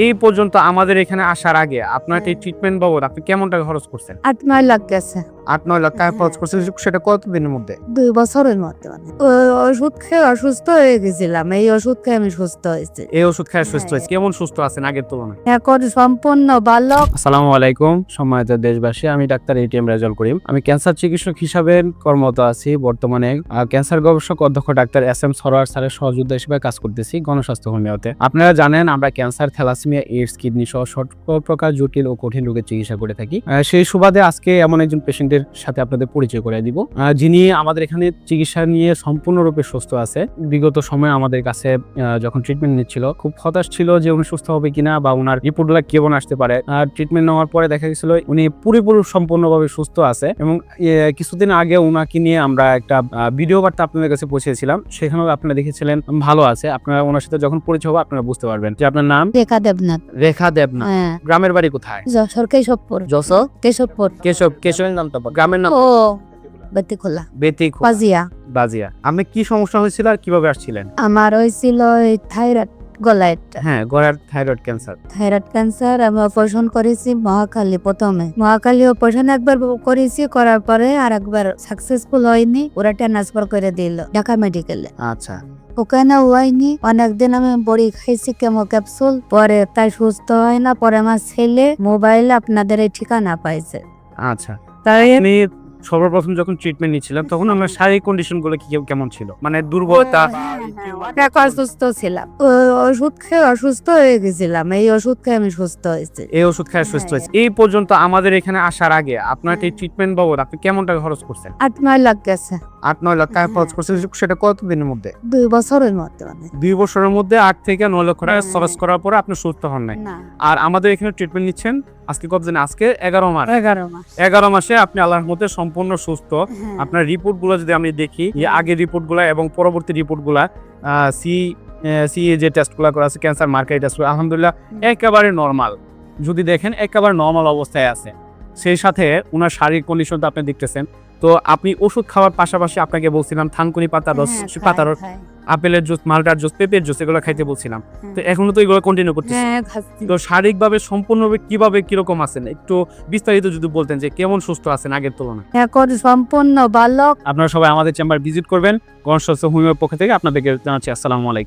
এই পর্যন্ত আমাদের এখানে আসার আগে আপনার এই ট্রিটমেন্ট বাবদ আপনি কেমন টাকা খরচ করছেন? 8-9 লাখ গেছে 8-9 লাখ টাকা খরচ করছেন, সেটা কতদিনের মধ্যে? 2 বছরের মধ্যে। ওষুধ খেয়ে অসুস্থ হয়ে গেছিলাম, এই ওষুধ খেয়ে আমি সুস্থ হয়েছি। এই ওষুধ খেয়ে সুস্থ হয়েছে। কেমন সুস্থ আছেন আগের তুলনায়? এখন সম্পূর্ণ ভালো। আসসালামু আলাইকুম সম্মানিত দেশবাসী, আমি ডাক্তার এটিএম রেজাউল করিম। আমি ক্যান্সার চিকিৎসক হিসাবে কর্মরত আছি। বর্তমানে ক্যান্সার গবেষক অধ্যক্ষ ডাক্তার এস.এম. সরোয়ার স্যারের সহযোগিতা হিসেবে কাজ করতেছি গণস্বাস্থ্য হোমিওতে। আপনারা জানেন আমরা ক্যান্সার, থ্যালাসেমিয়া, এইডস, কিডনি সহ সকল প্রকার জটিল ও কঠিন রোগের চিকিৎসা করে থাকি। সেই সুবাদে আজকে এমন একজন পেশেন্টের সাথে আপনাদের পরিচয় করে দিব, যিনি আমাদের এখানে চিকিৎসা নিয়ে সম্পূর্ণরূপে সুস্থ আছে। বিগত সময়ে আমাদের কাছে যখন ট্রিটমেন্ট নিচ্ছিল খুব হতাশ ছিল যে উনি সুস্থ হবে কিনা বা ওনার রিপোর্টগুলো কেমন আসতে পারে। ট্রিটমেন্ট নেওয়ার পরে দেখা গেছিল উনি পুরোপুরি সম্পূর্ণভাবে সুস্থ আছে এবং কিছুদিন আগে ওনাকে নিয়ে আমরা একটা ভিডিও বার্তা আপনাদের কাছে পৌঁছেছিলাম, সেখানেও আপনারা দেখেছিলেন ভালো আছে। আপনারা ওনার সাথে যখন পরিচয় হবে আপনারা বুঝতে পারবেন যে আপনার নাম রেখা দেবনাথ। রেখা দেবনাথ। হ্যাঁ। গ্রামের বাড়ি কোথায়? যশোর কেশবপুর। যশোর কেশবপুর। কেশবের নামটা বল। গ্রামের নাম ও বেতিখোলা বেতিখোলা বাজিয়া। বাজিয়া। আপনি কি সমস্যা হয়েছিল আর কিভাবে আসছিলেন? আমার হয়েছিল থাইরয়েড, গলায় হ্যাঁ, গলার থাইরয়েড ক্যান্সার। Thyroid cancer. আমি অপারেশন করেছি মহাখালী। প্রথমে মহাখালী অপারেশন একবার করেছি, করার পরে আর একবার সাকসেসফুল হয়নি, ওরা ট্রান্সফার করে দিল ঢাকা মেডিকেলে। আচ্ছা, ওখানে হয়নি, অনেকদিন আমি বড়ি খাইছি কেমো ক্যাপসুল, পরে তাই সুস্থ হয় না। পরে আমার ছেলে মোবাইলে আপনাদের এই ঠিকানা পাইছে। আচ্ছা। তাই আপনি সর্বপ্রথম যখন ট্রিটমেন্ট নিচ্ছিলেন তখন আমার শারীরিক কন্ডিশন গুলো কেমন ছিল? মানে দুর্বলতা? অনেক অসুস্থ ছিলাম, ওষুধ খেয়ে অসুস্থ হয়ে গেছিলাম, এই ওষুধ খেয়ে আমি সুস্থ হয়েছি। এই ওষুধ খেয়ে সুস্থ হয়েছে। এই পর্যন্ত আমাদের এখানে আসার আগে আপনার এই ট্রিটমেন্ট বাবদ আপনি কেমন টাকা খরচ করছেন? 8-9 লাখ গেছে 8-9 লাখ টাকা খরচ করছেন, সেটা কতদিনের মধ্যে? 2 বছরের মধ্যে। 2 বছরের মধ্যে 8 থেকে 9 লক্ষ টাকা খরচ করার পরে আপনি সুস্থ হন নাই। আর আমাদের এখানে ট্রিটমেন্ট নিচ্ছেন আজকে কতদিন? আজকে 11 মাস। 11 মাসে আপনি আল্লাহর মধ্যে সম্পূর্ণ সুস্থ। আপনার রিপোর্ট গুলো যদি আমি দেখি, আগের রিপোর্ট গুলা এবং পরবর্তী রিপোর্ট গুলা, যে টেস্ট গুলা করা আছে, ক্যান্সার মার্কারি টেস্ট, আলহামদুলিল্লাহ একেবারে নরমাল। যদি দেখেন একেবারে নরমাল অবস্থায় আছে। সেই সাথে ওনার শারীরিক কন্ডিশনটা আপনি দেখতেছেন। তো আপনি ওষুধ খাওয়ার পাশাপাশি আপনাকে বলছিলাম থানকুনি পাতার রস, পাতার রস, আপেলের জুস, মালটার জুস, পেঁপের জুস, এগুলো খাইতে বলছিলাম। তো এখনো তো এগুলো কন্টিনিউ করতেছেন। তো শারীরিকভাবে সম্পূর্ণভাবে কিরকম আছেন একটু বিস্তারিত যদি বলতেন যে কেমন সুস্থ আছেন আগের তুলনায়? এখন সম্পূর্ণ ভালো। আপনারা সবাই আমাদের চেম্বার ভিজিট করবেন। গণস্বাস্থ্য হোমিওর পক্ষ থেকে আপনাদেরকে জানাচ্ছি আসসালামু আলাইকুম।